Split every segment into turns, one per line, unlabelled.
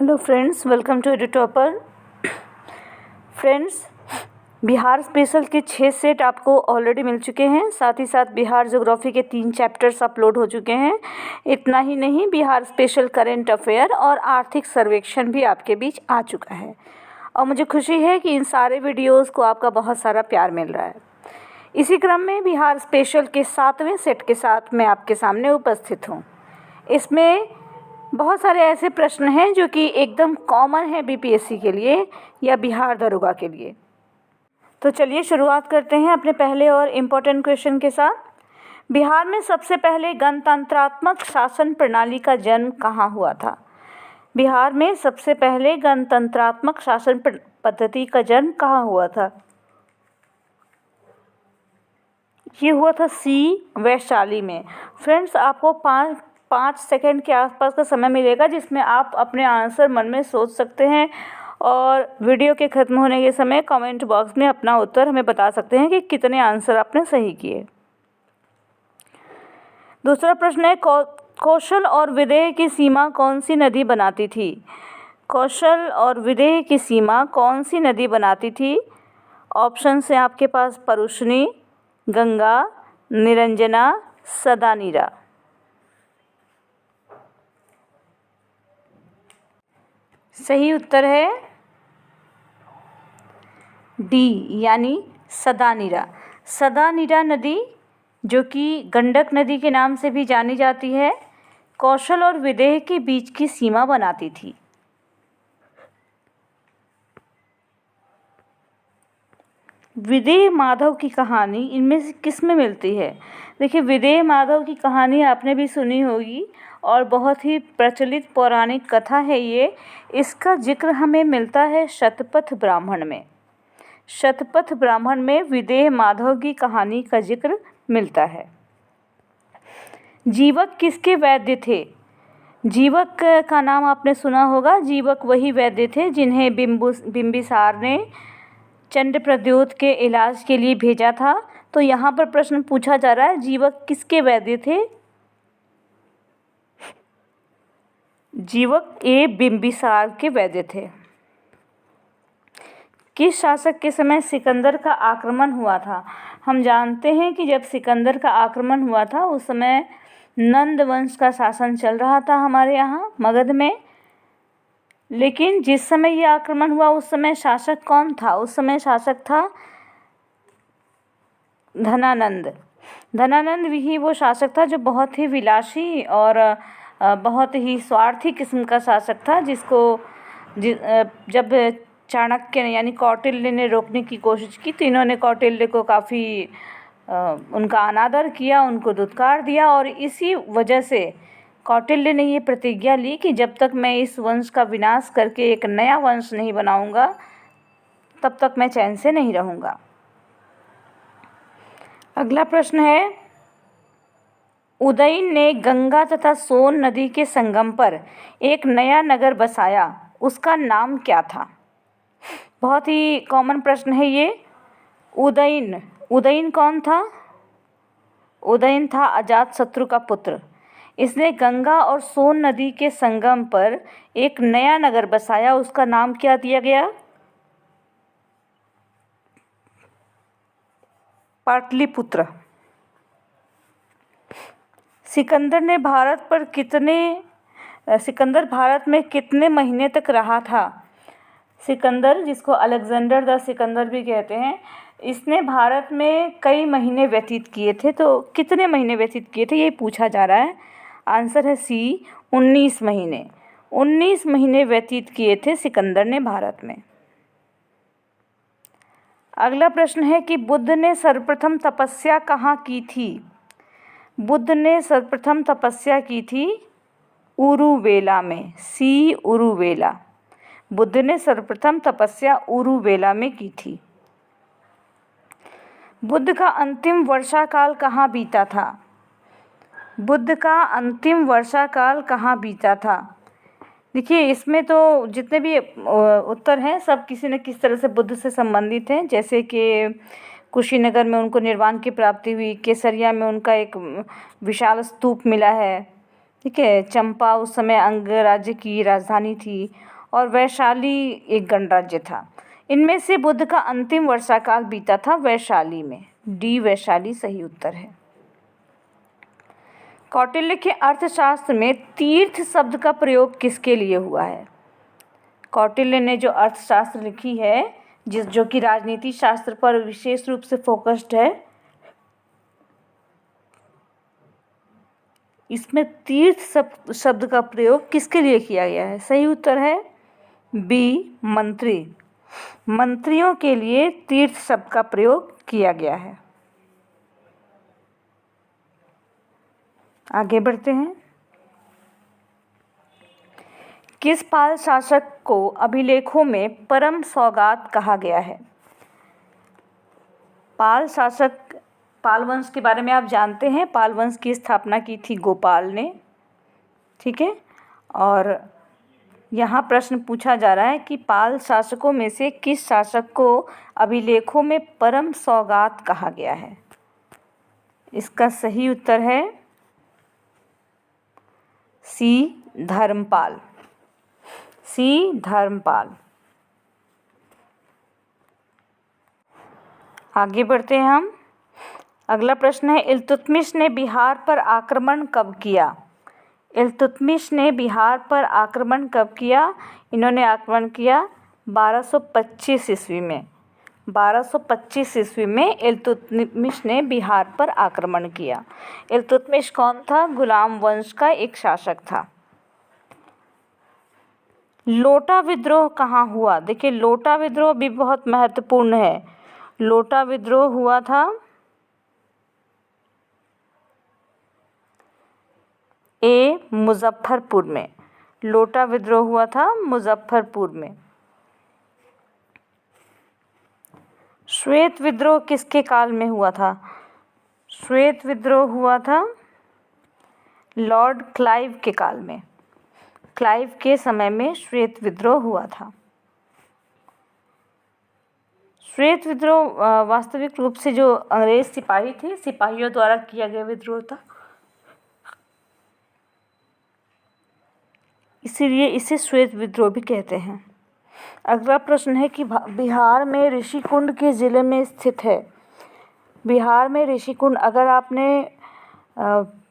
Hello friends, welcome to Edutopper. Friends, Bihar special के 6 set आपको already मिल चुके हैं। साथ ही साथ बिहार ज्योग्राफी के 3 चैप्टर्स अपलोड हो चुके हैं। इतना ही नहीं, बिहार स्पेशल करेंट अफेयर और आर्थिक सर्वेक्षण भी आपके बीच आ चुका है। और मुझे खुशी है कि इन सारे वीडियोस को आपका बहुत सारा प्यार मिल रहा है। इसी क्रम में बिहार स्पेशल के 7वें सेट के साथ मैं आपके सामने उपस्थित हूँ। इसमें बहुत सारे ऐसे प्रश्न हैं जो कि एकदम कॉमन है बीपीएससी के लिए या बिहार दरोगा के लिए। तो चलिए शुरुआत करते हैं अपने पहले और इम्पोर्टेंट क्वेश्चन के साथ। बिहार में सबसे पहले गणतंत्रात्मक शासन प्रणाली का जन्म कहाँ हुआ था? बिहार में सबसे पहले गणतंत्रात्मक शासन पद्धति का जन्म कहाँ हुआ था? ये हुआ था सी, वैशाली में। फ्रेंड्स, आपको 5 सेकंड के आसपास का समय मिलेगा जिसमें आप अपने आंसर मन में सोच सकते हैं और वीडियो के ख़त्म होने के समय कमेंट बॉक्स में अपना उत्तर हमें बता सकते हैं कि कितने आंसर आपने सही किए। दूसरा प्रश्न है, कौशल और विदेह की सीमा कौन सी नदी बनाती थी? कौशल और विदेह की सीमा कौन सी नदी बनाती थी? ऑप्शन है आपके पास परुष्णी, गंगा, निरंजना, सदानीरा। सही उत्तर है डी, यानी सदानीरा। सदानीरा नदी, जो कि गंडक नदी के नाम से भी जानी जाती है, कौशल और विदेह के बीच की सीमा बनाती थी। विदेह माधव की कहानी इनमें से किस में मिलती है? देखिए, विदेह माधव की कहानी आपने भी सुनी होगी और बहुत ही प्रचलित पौराणिक कथा है ये। इसका जिक्र हमें मिलता है शतपथ ब्राह्मण में। शतपथ ब्राह्मण में विदेह माधव की कहानी का जिक्र मिलता है। जीवक किसके वैद्य थे? जीवक का नाम आपने सुना होगा। जीवक वही वैद्य थे जिन्हें बिंबिसार ने चंडप्रद्योत के इलाज के लिए भेजा था। तो यहाँ पर प्रश्न पूछा जा रहा है, जीवक किसके वैद्य थे? जीवक बिंबिसार के वैद्य थे। किस शासक के समय सिकंदर का आक्रमण हुआ था? हम जानते हैं कि जब सिकंदर का आक्रमण हुआ था उस समय नंद वंश का शासन चल रहा था हमारे यहाँ मगध में। लेकिन जिस समय ये आक्रमण हुआ उस समय शासक कौन था? उस समय शासक था धनानंद। धनानंद भी वो शासक था जो बहुत ही विलासी और बहुत ही स्वार्थी किस्म का शासक था, जब चाणक्य ने यानी कौटिल्य ने रोकने की कोशिश की तो इन्होंने कौटिल्य को काफ़ी उनका अनादर किया, उनको धुतकार दिया। और इसी वजह से कौटिल्य ने ये प्रतिज्ञा ली कि जब तक मैं इस वंश का विनाश करके एक नया वंश नहीं बनाऊंगा तब तक मैं चैन से नहीं रहूँगा। अगला प्रश्न है, उदयन ने गंगा तथा सोन नदी के संगम पर एक नया नगर बसाया, उसका नाम क्या था? बहुत ही कॉमन प्रश्न है ये। उदयन कौन था? उदयन था अजातशत्रु का पुत्र। इसने गंगा और सोन नदी के संगम पर एक नया नगर बसाया, उसका नाम क्या दिया गया? पाटलिपुत्र। सिकंदर भारत में कितने महीने तक रहा था? सिकंदर, जिसको अलेक्जेंडर द सिकंदर भी कहते हैं, इसने भारत में कई महीने व्यतीत किए थे। तो कितने महीने व्यतीत किए थे ये पूछा जा रहा है। आंसर है सी, 19 महीने। 19 महीने व्यतीत किए थे सिकंदर ने भारत में। अगला प्रश्न है कि बुद्ध ने सर्वप्रथम तपस्या कहाँ की थी? बुद्ध ने सर्वप्रथम तपस्या की थी उरुवेला में। सी, उरुवेला। बुद्ध ने सर्वप्रथम तपस्या उरुवेला में की थी। बुद्ध का अंतिम वर्षाकाल कहाँ बीता था? बुद्ध का अंतिम वर्षाकाल कहाँ बीता था? देखिए, इसमें तो जितने भी उत्तर हैं सब किसी न किसी तरह से बुद्ध से संबंधित हैं। जैसे कि कुशीनगर में उनको निर्वाण की प्राप्ति हुई, केसरिया में उनका एक विशाल स्तूप मिला है, ठीक है। चंपा उस समय अंग राज्य की राजधानी थी और वैशाली एक गणराज्य था। इनमें से बुद्ध का अंतिम वर्षाकाल बीता था वैशाली में। डी वैशाली सही उत्तर है। कौटिल्य के अर्थशास्त्र में तीर्थ शब्द का प्रयोग किसके लिए हुआ है? कौटिल्य ने जो अर्थशास्त्र लिखी है जो कि राजनीति शास्त्र पर विशेष रूप से फोकस्ड है, इसमें तीर्थ शब्द का प्रयोग किसके लिए किया गया है? सही उत्तर है बी मंत्री। मंत्रियों के लिए तीर्थ शब्द का प्रयोग किया गया है। आगे बढ़ते हैं। किस पाल शासक को अभिलेखों में परम सौगात कहा गया है? पाल शासक, पाल वंश के बारे में आप जानते हैं। पाल वंश की स्थापना की थी गोपाल ने। ठीक है। और यहाँ प्रश्न पूछा जा रहा है कि पाल शासकों में से किस शासक को अभिलेखों में परम सौगात कहा गया है? इसका सही उत्तर है सी धर्मपाल। सी धर्मपाल। आगे बढ़ते हैं हम। अगला प्रश्न है, इल्तुतमिश ने बिहार पर आक्रमण कब किया? इल्तुतमिश ने बिहार पर आक्रमण कब किया? इन्होंने आक्रमण किया 1225 ईस्वी में। 1225 ईस्वी में इल्तुतमिश ने बिहार पर आक्रमण किया। इल्तुतमिश कौन था? गुलाम वंश का एक शासक था। लोटा विद्रोह कहाँ हुआ? देखिए, लोटा विद्रोह भी बहुत महत्वपूर्ण है। लोटा विद्रोह हुआ था मुजफ्फरपुर में। लोटा विद्रोह हुआ था मुजफ्फरपुर में। श्वेत विद्रोह किसके काल में हुआ था? श्वेत विद्रोह हुआ था लॉर्ड क्लाइव के काल में। क्लाइव के समय में श्वेत विद्रोह हुआ था। श्वेत विद्रोह वास्तविक रूप से जो अंग्रेज सिपाही थे, सिपाहियों द्वारा किया गया विद्रोह था, इसीलिए इसे श्वेत विद्रोह भी कहते हैं। अगला प्रश्न है कि बिहार में ऋषिकुंड के ज़िले में स्थित है। बिहार में ऋषिकुंड, अगर आपने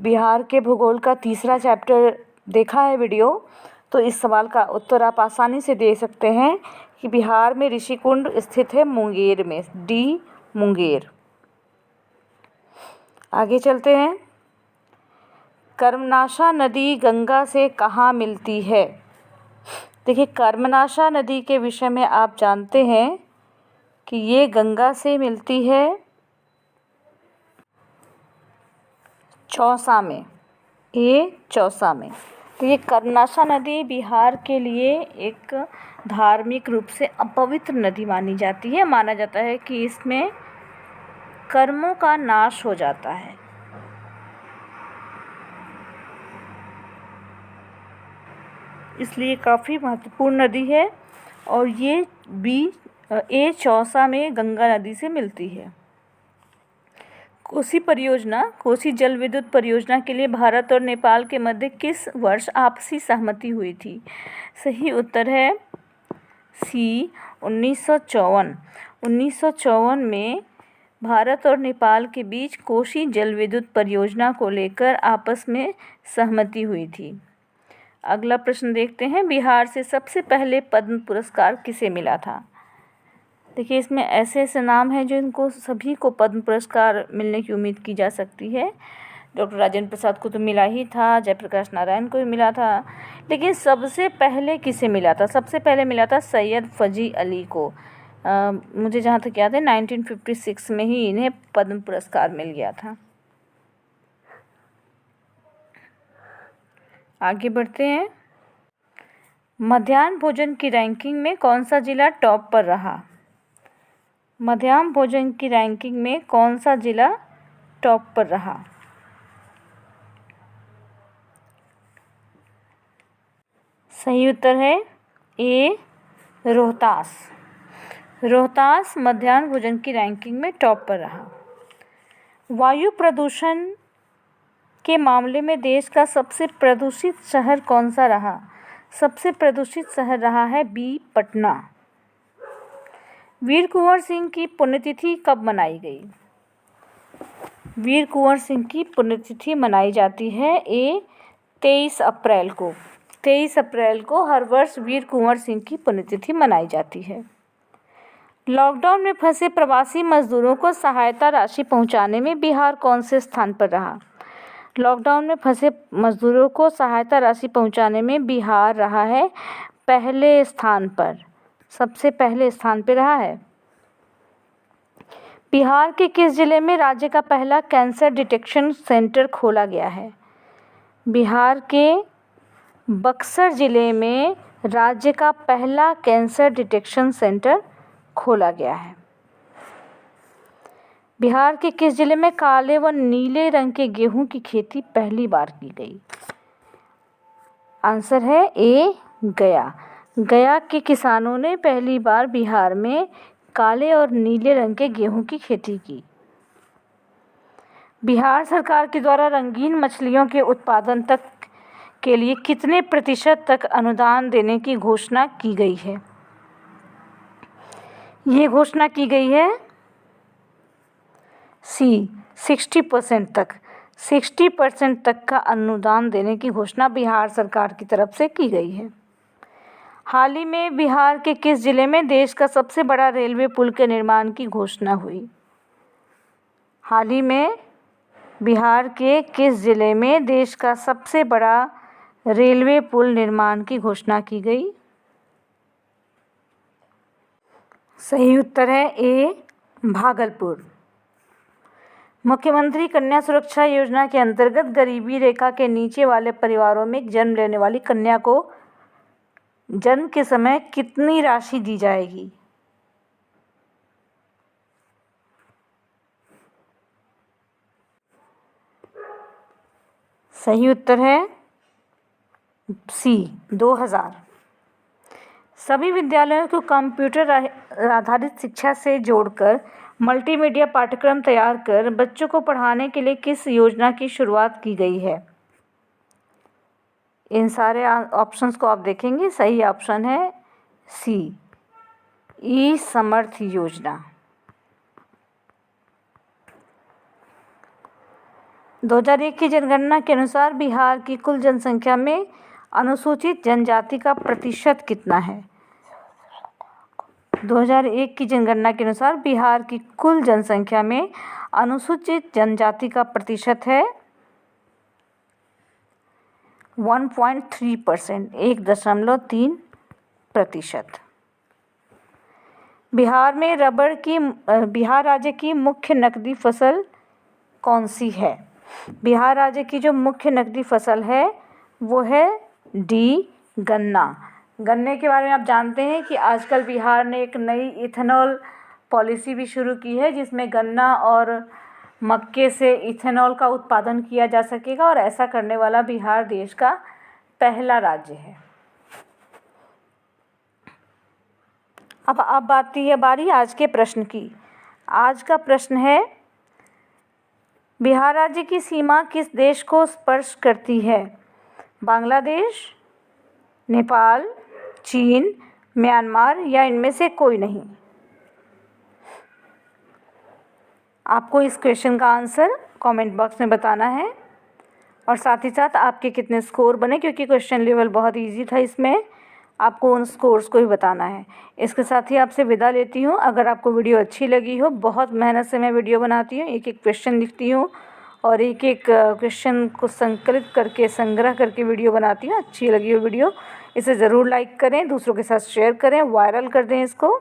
बिहार के भूगोल का तीसरा चैप्टर देखा है वीडियो, तो इस सवाल का उत्तर आप आसानी से दे सकते हैं कि बिहार में ऋषिकुंड स्थित है मुंगेर में। डी मुंगेर। आगे चलते हैं। कर्मनाशा नदी गंगा से कहाँ मिलती है? देखिए, कर्मनाशा नदी के विषय में आप जानते हैं कि ये गंगा से मिलती है चौसा में। चौसा में। तो ये कर्मनाशा नदी बिहार के लिए एक धार्मिक रूप से अपवित्र नदी मानी जाती है। माना जाता है कि इसमें कर्मों का नाश हो जाता है। इसलिए काफ़ी महत्वपूर्ण नदी है और ये चौसा में गंगा नदी से मिलती है। कोसी परियोजना, कोसी जल विद्युत परियोजना के लिए भारत और नेपाल के मध्य किस वर्ष आपसी सहमति हुई थी? सही उत्तर है सी 1954। 1954 में भारत और नेपाल के बीच कोसी जल विद्युत परियोजना को लेकर आपस में सहमति हुई थी। अगला प्रश्न देखते हैं। बिहार से सबसे पहले पद्म पुरस्कार किसे मिला था? देखिए, इसमें ऐसे ऐसे नाम हैं जो इनको सभी को पद्म पुरस्कार मिलने की उम्मीद की जा सकती है। डॉक्टर राजेंद्र प्रसाद को तो मिला ही था, जयप्रकाश नारायण को भी मिला था, लेकिन सबसे पहले किसे मिला था? सबसे पहले मिला था सैयद फ़ज़ी अली को। मुझे जहाँ तक याद है 1956 में ही इन्हें पद्म पुरस्कार मिल गया था। आगे बढ़ते हैं। मध्याह्न भोजन की रैंकिंग में कौन सा जिला टॉप पर रहा? मध्याह्न भोजन की रैंकिंग में कौन सा जिला टॉप पर रहा? सही उत्तर है ए रोहतास। रोहतास मध्याह्न भोजन की रैंकिंग में टॉप पर रहा। वायु प्रदूषण के मामले में देश का सबसे प्रदूषित शहर कौन सा रहा? सबसे प्रदूषित शहर रहा है बी, पटना। वीर कुंवर सिंह की पुण्यतिथि कब मनाई गई? वीर कुंवर सिंह की पुण्यतिथि मनाई जाती है ए, 23 अप्रैल को। 23 अप्रैल को हर वर्ष वीर कुंवर सिंह की पुण्यतिथि मनाई जाती है। लॉकडाउन में फंसे प्रवासी मजदूरों को सहायता राशि पहुंचाने में बिहार कौन से स्थान पर रहा? लॉकडाउन में फंसे मजदूरों को सहायता राशि पहुंचाने में बिहार रहा है पहले स्थान पर, सबसे पहले स्थान पर रहा है। बिहार के किस जिले में राज्य का पहला कैंसर डिटेक्शन सेंटर खोला गया है? बिहार के बक्सर जिले में राज्य का पहला कैंसर डिटेक्शन सेंटर खोला गया है। बिहार के किस जिले में काले व नीले रंग के गेहूं की खेती पहली बार की गई? आंसर है ए, गया। गया के किसानों ने पहली बार बिहार में काले और नीले रंग के गेहूं की खेती की। बिहार सरकार के द्वारा रंगीन मछलियों के उत्पादन तक के लिए कितने प्रतिशत तक अनुदान देने की घोषणा की गई है? ये घोषणा की गई है सी, 60% तक। 60% तक का अनुदान देने की घोषणा बिहार सरकार की तरफ से की गई है। हाल ही में बिहार के किस जिले में देश का सबसे बड़ा रेलवे पुल के निर्माण की घोषणा हुई? हाल ही में बिहार के किस जिले में देश का सबसे बड़ा रेलवे पुल निर्माण की घोषणा की गई? सही उत्तर है ए, भागलपुर। मुख्यमंत्री कन्या सुरक्षा योजना के अंतर्गत गरीबी रेखा के नीचे वाले परिवारों में जन्म लेने वाली कन्या को जन्म के समय कितनी राशि दी जाएगी? सही उत्तर है सी, 2000। सभी विद्यालयों को कंप्यूटर आधारित शिक्षा से जोड़कर मल्टीमीडिया पाठ्यक्रम तैयार कर बच्चों को पढ़ाने के लिए किस योजना की शुरुआत की गई है? इन सारे ऑप्शंस को आप देखेंगे, सही ऑप्शन है सी, ई समर्थ योजना। 2001 की जनगणना के अनुसार बिहार की कुल जनसंख्या में अनुसूचित जनजाति का प्रतिशत कितना है? 2001 की जनगणना के अनुसार बिहार की कुल जनसंख्या में अनुसूचित जनजाति का प्रतिशत है 1.3%, 1.3%। बिहार राज्य की मुख्य नकदी फसल कौन सी है? बिहार राज्य की जो मुख्य नकदी फसल है वो है डी, गन्ना। गन्ने के बारे में आप जानते हैं कि आजकल बिहार ने एक नई इथेनॉल पॉलिसी भी शुरू की है जिसमें गन्ना और मक्के से इथेनॉल का उत्पादन किया जा सकेगा और ऐसा करने वाला बिहार देश का पहला राज्य है। अब आती है बारी आज के प्रश्न की। आज का प्रश्न है, बिहार राज्य की सीमा किस देश को स्पर्श करती है? बांग्लादेश, नेपाल, चीन, म्यांमार या इनमें से कोई नहीं? आपको इस क्वेश्चन का आंसर कमेंट बॉक्स में बताना है और साथ ही साथ आपके कितने स्कोर बने, क्योंकि क्वेश्चन लेवल बहुत इजी था, इसमें आपको उन स्कोर्स को ही बताना है। इसके साथ ही आपसे विदा लेती हूँ। अगर आपको वीडियो अच्छी लगी हो, बहुत मेहनत से मैं वीडियो बनाती हूँ, एक एक क्वेश्चन लिखती हूँ और एक एक क्वेश्चन को संकलित करके संग्रह करके वीडियो बनाती हूँ। अच्छी लगी हो वीडियो, इसे ज़रूर लाइक करें, दूसरों के साथ शेयर करें, वायरल कर दें इसको।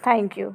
Thank you.